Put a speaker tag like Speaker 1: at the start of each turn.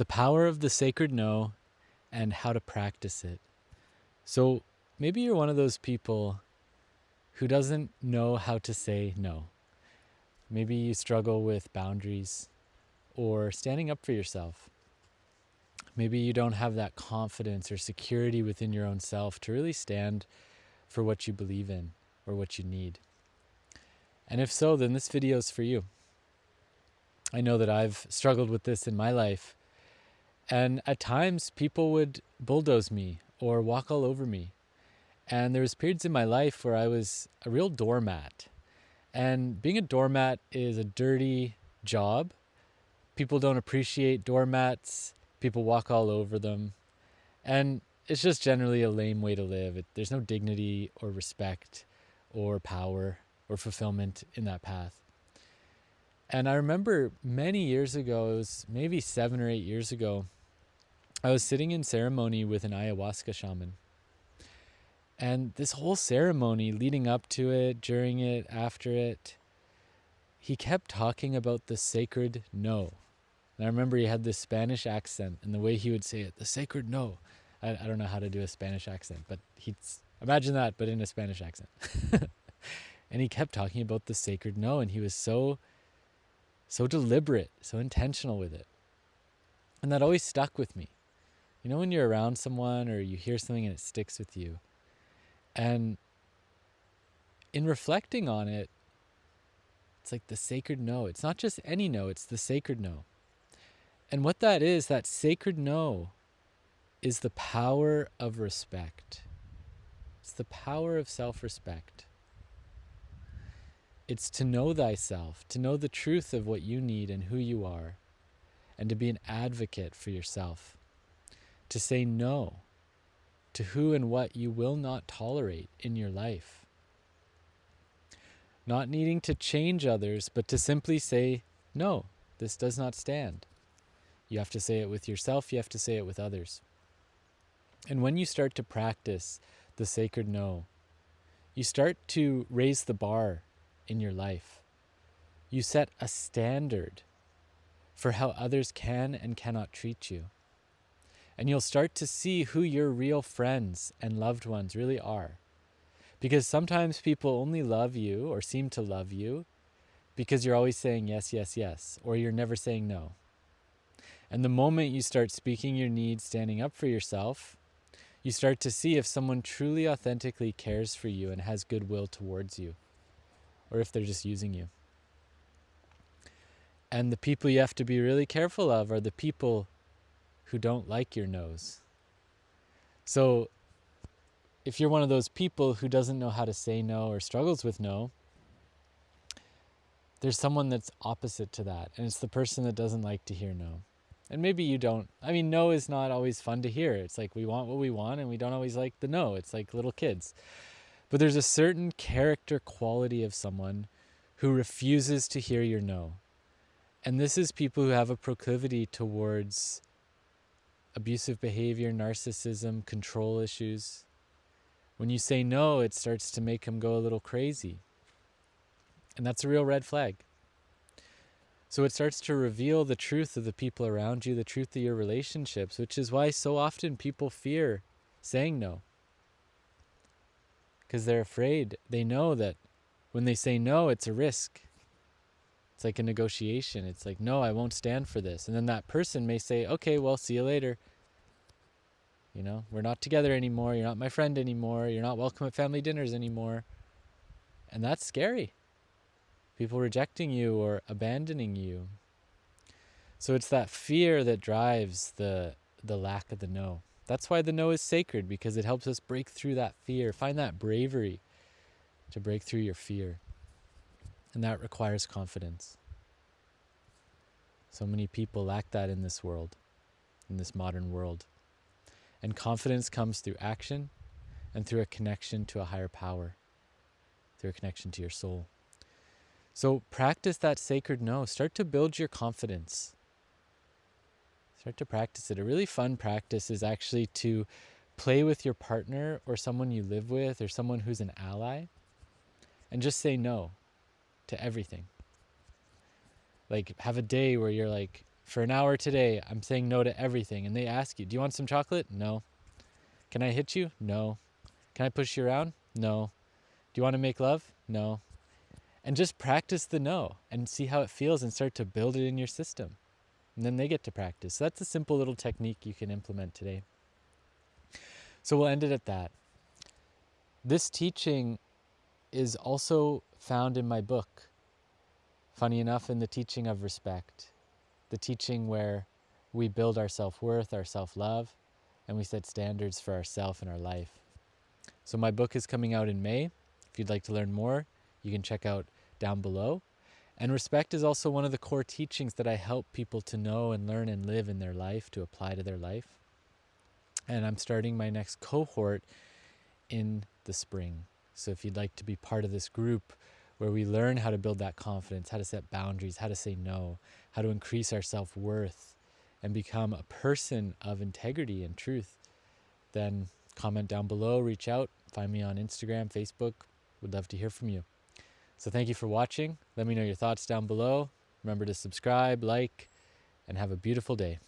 Speaker 1: the power of the sacred no and how to practice it. So maybe you're one of those people who doesn't know how to say no. Maybe you struggle with boundaries or standing up for yourself. Maybe you don't have that confidence or security within your own self to really stand for what you believe in or what you need. And if so, then this video is for you. I know that I've struggled with this in my life. And at times people would bulldoze me or walk all over me. And there was periods in my life where I was a real doormat. And being a doormat is a dirty job. People don't appreciate doormats. People walk all over them. And it's just generally a lame way to live. There's no dignity or respect or power or fulfillment in that path. And I remember many years ago, it was maybe 7 or 8 years ago, I was sitting in ceremony with an ayahuasca shaman. And this whole ceremony, leading up to it, during it, after it, he kept talking about the sacred no. And I remember he had this Spanish accent, and the way he would say it, the sacred no. I don't know how to do a Spanish accent, but imagine that, but in a Spanish accent. And he kept talking about the sacred no, and he was so deliberate, so intentional with it. And that always stuck with me. You know, when you're around someone or you hear something and it sticks with you. And in reflecting on it, it's like the sacred no. It's not just any no, it's the sacred no. And what that is, that sacred no, is the power of respect. It's the power of self-respect. It's to know thyself, to know the truth of what you need and who you are, and to be an advocate for yourself. To say no to who and what you will not tolerate in your life. Not needing to change others, but to simply say, no, this does not stand. You have to say it with yourself, you have to say it with others. And when you start to practice the sacred no, you start to raise the bar in your life. You set a standard for how others can and cannot treat you. And you'll start to see who your real friends and loved ones really are. Because sometimes people only love you or seem to love you because you're always saying yes, yes, yes, or you're never saying no. And the moment you start speaking your needs, standing up for yourself, you start to see if someone truly authentically cares for you and has goodwill towards you, or if they're just using you. And the people you have to be really careful of are the people who don't like your no's. So if you're one of those people who doesn't know how to say no or struggles with no, there's someone that's opposite to that, and it's the person that doesn't like to hear no. And maybe you don't. I mean, no is not always fun to hear. It's like we want what we want and we don't always like the no. It's like little kids. But there's a certain character quality of someone who refuses to hear your no. And this is people who have a proclivity towards abusive behavior, narcissism, control issues. When you say no, it starts to make them go a little crazy. And that's a real red flag. So it starts to reveal the truth of the people around you, the truth of your relationships, which is why so often people fear saying no. Because they're afraid. They know that when they say no, it's a risk. It's like a negotiation. It's like, no, I won't stand for this. And then that person may say, okay, well, see you later. You know, we're not together anymore. You're not my friend anymore. You're not welcome at family dinners anymore. And that's scary. People rejecting you or abandoning you. So it's that fear that drives the lack of the no. That's why the no is sacred, because it helps us break through that fear, find that bravery to break through your fear. And that requires confidence. So many people lack that in this world, in this modern world. And confidence comes through action and through a connection to a higher power, through a connection to your soul. So practice that sacred no. Start to build your confidence. Start to practice it. A really fun practice is actually to play with your partner or someone you live with or someone who's an ally and just say no to everything. Like have a day where you're like for an hour today, I'm saying no to everything. And they ask you, do you want some chocolate? No. Can I hit you? No. Can I push you around? No. Do you want to make love? No. And just practice the no and see how it feels and start to build it in your system. And then they get to practice. So that's a simple little technique you can implement today. So we'll end it at that. This teaching is also found in my book. Funny enough, in the teaching of respect, the teaching where we build our self-worth, our self-love, and we set standards for ourselves and our life. So my book is coming out in May. If you'd like to learn more, you can check out down below. And respect is also one of the core teachings that I help people to know and learn and live in their life, to apply to their life. And I'm starting my next cohort in the spring. So if you'd like to be part of this group where we learn how to build that confidence, how to set boundaries, how to say no, how to increase our self-worth and become a person of integrity and truth, then comment down below, reach out, find me on Instagram, Facebook. Would love to hear from you. So thank you for watching. Let me know your thoughts down below. Remember to subscribe, like, and have a beautiful day.